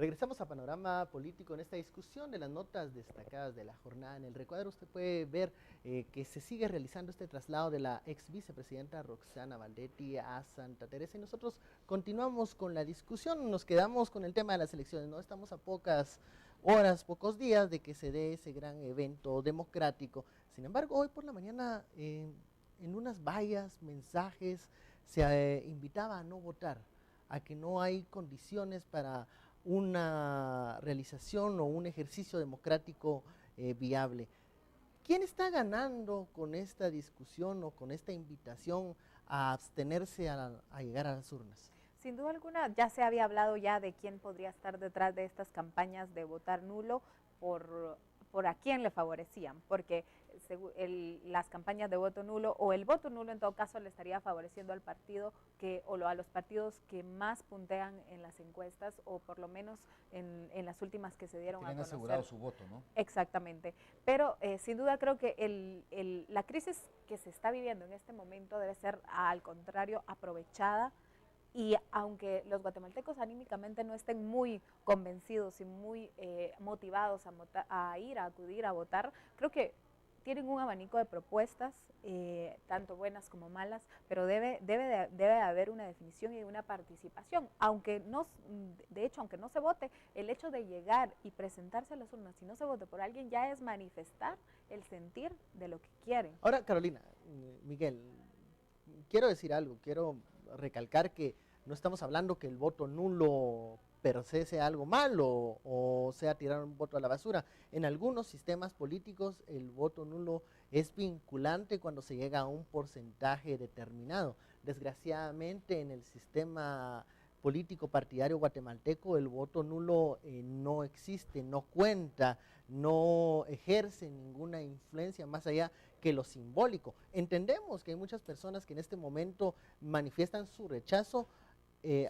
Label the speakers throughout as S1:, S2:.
S1: Regresamos a Panorama Político en esta discusión de las notas destacadas de la jornada. En el recuadro usted puede ver que se sigue realizando este traslado de la ex vicepresidenta Roxana Valdetti a Santa Teresa y nosotros continuamos con la discusión, nos quedamos con el tema de las elecciones, ¿no? Estamos a pocas horas, pocos días de que se dé ese gran evento democrático. Sin embargo, hoy por la mañana en unas vallas, mensajes, se invitaba a no votar, a que no hay condiciones para una realización o un ejercicio democrático viable. ¿Quién está ganando con esta discusión o con esta invitación a abstenerse a llegar a las urnas?
S2: Sin duda alguna, ya se había hablado ya de quién podría estar detrás de estas campañas de votar nulo por a quién le favorecían, porque las campañas de voto nulo o el voto nulo en todo caso le estaría favoreciendo al partido a los partidos que más puntean en las encuestas o por lo menos en las últimas que se dieron a conocer.
S3: Tienen asegurado su voto, ¿no?
S2: Exactamente, pero sin duda creo que la crisis que se está viviendo en este momento debe ser al contrario aprovechada. Y aunque los guatemaltecos anímicamente no estén muy convencidos y muy motivados a acudir a votar, creo que tienen un abanico de propuestas, tanto buenas como malas, pero debe haber una definición y una participación. De hecho, aunque no se vote, el hecho de llegar y presentarse a las urnas y no se vote por alguien ya es manifestar el sentir de lo que quieren.
S1: Ahora, Carolina, Miguel, quiero decir algo, quiero recalcar que no estamos hablando que el voto nulo per se sea algo malo o sea tirar un voto a la basura. En algunos sistemas políticos el voto nulo es vinculante cuando se llega a un porcentaje determinado. Desgraciadamente en el sistema político partidario guatemalteco el voto nulo no existe, no cuenta, no ejerce ninguna influencia más allá que lo simbólico. Entendemos que hay muchas personas que en este momento manifiestan su rechazo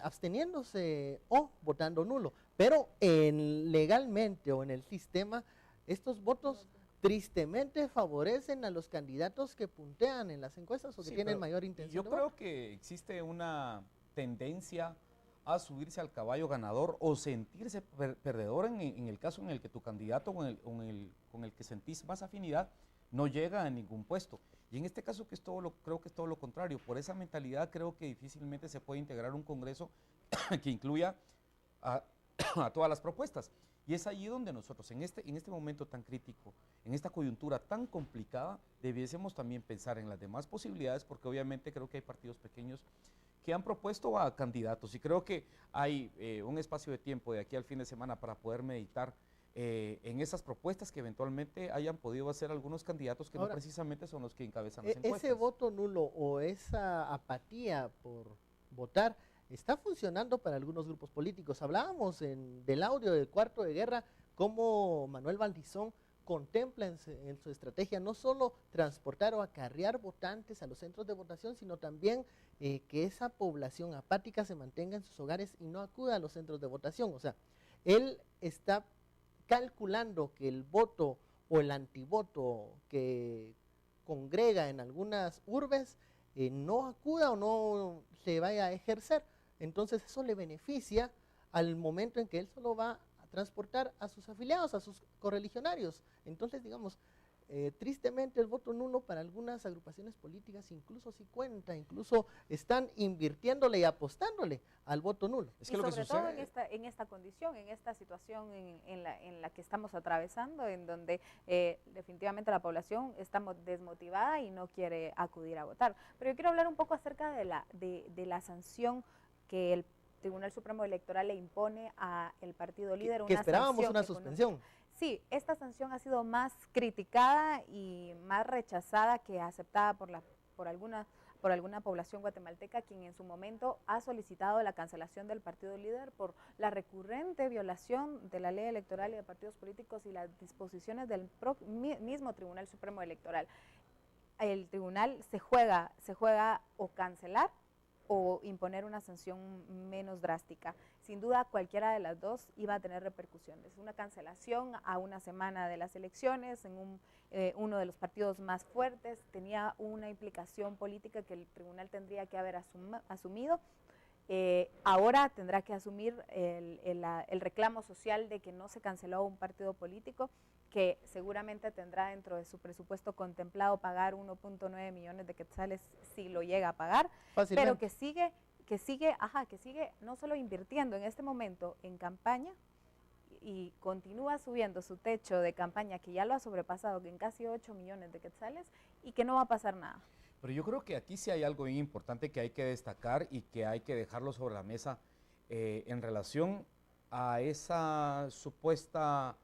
S1: absteniéndose o votando nulo, pero legalmente o en el sistema estos votos tristemente favorecen a los candidatos que puntean en las encuestas o que tienen mayor intención.
S3: Yo creo que existe una tendencia a subirse al caballo ganador o sentirse perdedor en el caso en el que tu candidato con el que sentís más afinidad no llega a ningún puesto. Y en este caso creo que es todo lo contrario. Por esa mentalidad creo que difícilmente se puede integrar un Congreso que incluya a todas las propuestas. Y es allí donde nosotros, en este momento tan crítico, en esta coyuntura tan complicada, debiésemos también pensar en las demás posibilidades, porque obviamente creo que hay partidos pequeños que han propuesto a candidatos y creo que hay un espacio de tiempo de aquí al fin de semana para poder meditar en esas propuestas que eventualmente hayan podido hacer algunos candidatos que ahora, no precisamente son los que encabezan las encuestas.
S1: Ese voto nulo o esa apatía por votar está funcionando para algunos grupos políticos. Hablábamos del audio del Cuarto de Guerra, cómo Manuel Valdizón contempla en su estrategia no solo transportar o acarrear votantes a los centros de votación, sino también que esa población apática se mantenga en sus hogares y no acuda a los centros de votación. O sea, él está calculando que el voto o el antivoto que congrega en algunas urbes no acuda o no se vaya a ejercer. Entonces eso le beneficia al momento en que él solo va a transportar a sus afiliados, a sus correligionarios. Entonces, digamos, tristemente el voto nulo para algunas agrupaciones políticas incluso sí cuenta, incluso están invirtiéndole y apostándole al voto nulo.
S2: Es que y sobre todo en esta condición, en esta situación en la que estamos atravesando, en donde definitivamente la población está desmotivada y no quiere acudir a votar. Pero yo quiero hablar un poco acerca de la sanción que el Tribunal Supremo Electoral le impone al partido líder.
S1: Que esperábamos una suspensión.
S2: Sí, esta sanción ha sido más criticada y más rechazada que aceptada por alguna población guatemalteca, quien en su momento ha solicitado la cancelación del partido líder por la recurrente violación de la ley electoral y de partidos políticos y las disposiciones del mismo Tribunal Supremo Electoral. El tribunal se juega o cancelar o imponer una sanción menos drástica. Sin duda cualquiera de las dos iba a tener repercusiones. Una cancelación a una semana de las elecciones en uno de los partidos más fuertes tenía una implicación política que el tribunal tendría que haber asumido ahora tendrá que asumir el reclamo social de que no se canceló un partido político, que seguramente tendrá dentro de su presupuesto contemplado pagar 1.9 millones de quetzales si lo llega a pagar, pero que sigue no solo invirtiendo en este momento en campaña y continúa subiendo su techo de campaña, que ya lo ha sobrepasado en casi 8 millones de quetzales, y que no va a pasar nada.
S3: Pero yo creo que aquí sí hay algo bien importante que hay que destacar y que hay que dejarlo sobre la mesa en relación a esa supuesta,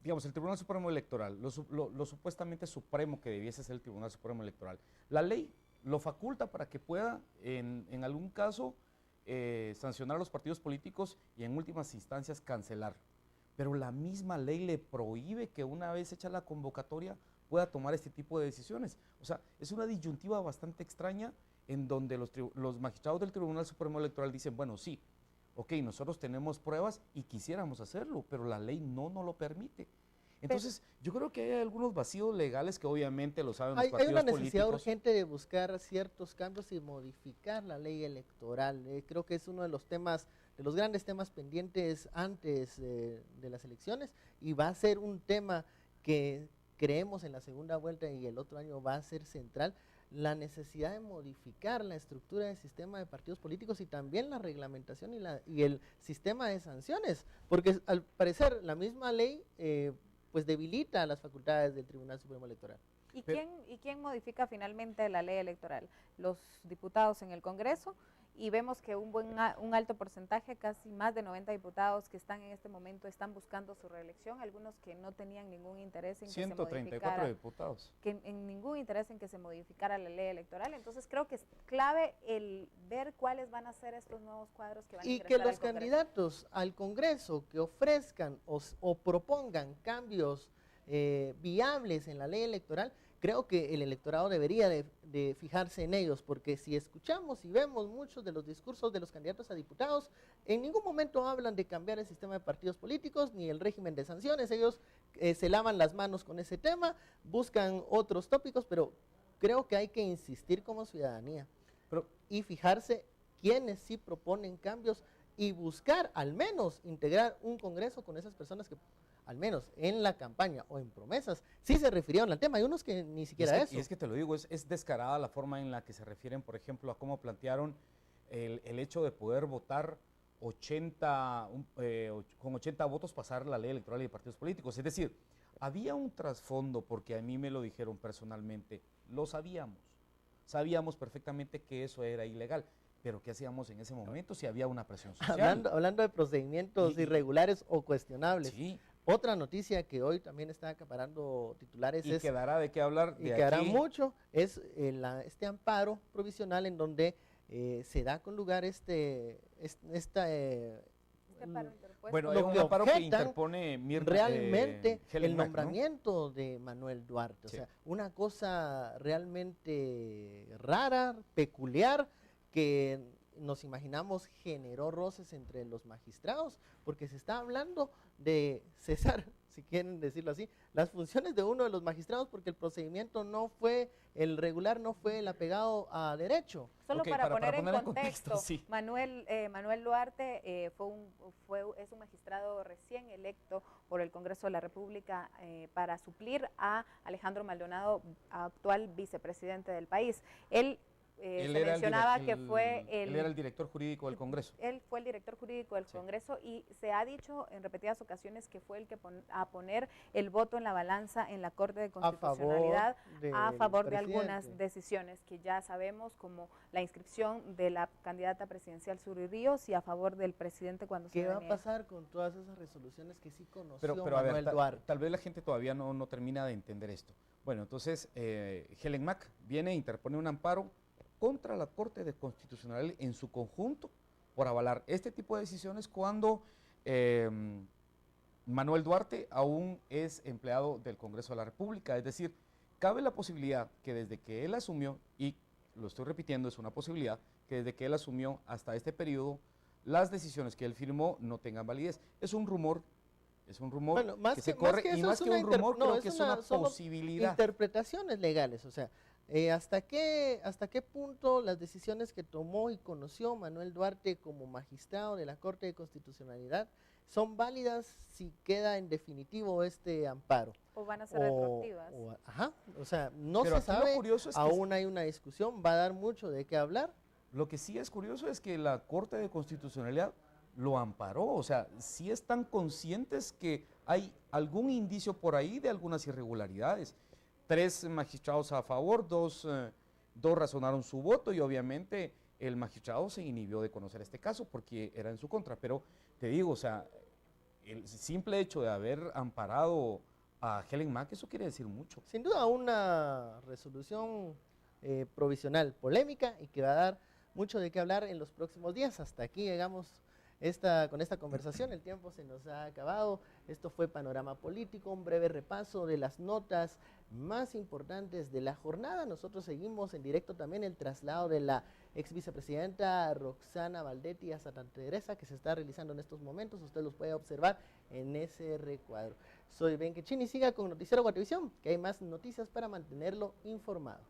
S3: digamos, el Tribunal Supremo Electoral, lo supuestamente supremo que debiese ser el Tribunal Supremo Electoral. La ley lo faculta para que pueda, en algún caso, sancionar a los partidos políticos y en últimas instancias cancelar. Pero la misma ley le prohíbe que una vez hecha la convocatoria pueda tomar este tipo de decisiones. O sea, es una disyuntiva bastante extraña en donde los magistrados del Tribunal Supremo Electoral dicen, bueno, sí, ok, nosotros tenemos pruebas y quisiéramos hacerlo, pero la ley no nos lo permite. Entonces, yo creo que hay algunos vacíos legales que obviamente lo saben los partidos políticos.
S1: Hay una necesidad urgente de buscar ciertos cambios y modificar la ley electoral. Creo que es uno de los temas, de los grandes temas pendientes antes de las elecciones, y va a ser un tema que creemos en la segunda vuelta y el otro año va a ser central, la necesidad de modificar la estructura del sistema de partidos políticos y también la reglamentación y el sistema de sanciones, porque al parecer la misma ley pues debilita las facultades del Tribunal Supremo Electoral.
S2: ¿Y quién modifica finalmente la ley electoral? Los diputados en el Congreso, y vemos que un alto porcentaje, casi más de 90 diputados que están en este momento, están buscando su reelección, algunos que no tenían ningún interés en
S3: 134 diputados.
S2: Que en ningún interés en que se modificara la ley electoral. Entonces creo que es clave el ver cuáles van a ser estos nuevos cuadros que van a ingresar
S1: y que los candidatos al Congreso que ofrezcan o propongan cambios viables en la ley electoral, creo que el electorado debería de fijarse en ellos, porque si escuchamos y vemos muchos de los discursos de los candidatos a diputados, en ningún momento hablan de cambiar el sistema de partidos políticos ni el régimen de sanciones. Ellos se lavan las manos con ese tema, buscan otros tópicos, pero creo que hay que insistir como ciudadanía y fijarse quiénes sí proponen cambios y buscar al menos integrar un Congreso con esas personas que al menos en la campaña o en promesas, sí se refirieron al tema. Hay unos que ni siquiera eso.
S3: Y es que te lo digo, es descarada la forma en la que se refieren, por ejemplo, a cómo plantearon el hecho de poder votar con 80 votos pasar la ley electoral y de partidos políticos. Es decir, había un trasfondo, porque a mí me lo dijeron personalmente, lo sabíamos perfectamente que eso era ilegal. Pero ¿qué hacíamos en ese momento si había una presión social?
S1: Hablando de procedimientos irregulares o cuestionables.
S3: Sí.
S1: Otra noticia que hoy también está acaparando titulares
S3: y que dará de qué hablar
S1: y que hará mucho es este amparo provisional en donde se da con lugar
S3: bueno, es un amparo que interpone
S1: realmente
S3: Helen Mack,
S1: nombramiento, ¿no?, de Manuel Duarte. Sí. O sea, una cosa realmente rara, peculiar, que nos imaginamos generó roces entre los magistrados, porque se está hablando de cesar, si quieren decirlo así, las funciones de uno de los magistrados, porque el procedimiento no fue el regular, no fue el apegado a derecho.
S2: Solo para poner en contexto,
S3: sí.
S2: Manuel Duarte es un magistrado recién electo por el Congreso de la República para suplir a Alejandro Maldonado, actual vicepresidente del país. Él se mencionaba que él
S3: era el director jurídico del Congreso.
S2: Él fue el director jurídico del Congreso y se ha dicho en repetidas ocasiones que fue el que a poner el voto en la balanza en la Corte de Constitucionalidad a favor de algunas decisiones que ya sabemos, como la inscripción de la candidata presidencial Suri Ríos y a favor del presidente cuando se venía.
S1: ¿Qué va a pasar con todas esas resoluciones que sí conoció
S3: pero
S1: Manuel Duarte?
S3: Tal vez la gente todavía no termina de entender esto. Bueno, entonces Helen Mack viene e interpone un amparo contra la Corte de Constitucional en su conjunto por avalar este tipo de decisiones cuando Manuel Duarte aún es empleado del Congreso de la República. Es decir, cabe la posibilidad que desde que él asumió, y lo estoy repitiendo, es una posibilidad, que desde que él asumió hasta este periodo, las decisiones que él firmó no tengan validez. Es un rumor bueno, que se corre, y más que un rumor, creo que es una posibilidad.
S1: Interpretaciones legales, o sea, ¿Hasta qué punto las decisiones que tomó y conoció Manuel Duarte como magistrado de la Corte de Constitucionalidad son válidas si queda en definitivo este amparo?
S2: ¿O van a ser retroactivas?
S1: Ajá, o sea, no
S3: Pero
S1: se
S3: aquí lo
S1: sabe,
S3: curioso es que
S1: aún hay una discusión, va a dar mucho de qué hablar.
S3: lo que sí es curioso es que la Corte de Constitucionalidad lo amparó, o sea, sí están conscientes que hay algún indicio por ahí de algunas irregularidades. 3 magistrados a favor, dos razonaron su voto y obviamente el magistrado se inhibió de conocer este caso porque era en su contra. Pero te digo, o sea, el simple hecho de haber amparado a Helen Mack, eso quiere decir mucho.
S1: Sin duda una resolución provisional polémica y que va a dar mucho de qué hablar en los próximos días. Hasta aquí llegamos con esta conversación, el tiempo se nos ha acabado. Esto fue Panorama Político, un breve repaso de las notas más importantes de la jornada. Nosotros seguimos en directo también el traslado de la ex vicepresidenta Roxana Valdetti a Santa Teresa, que se está realizando en estos momentos. Usted los puede observar en ese recuadro. Soy Ben Quechini, siga con Noticiero Guatevisión, que hay más noticias para mantenerlo informado.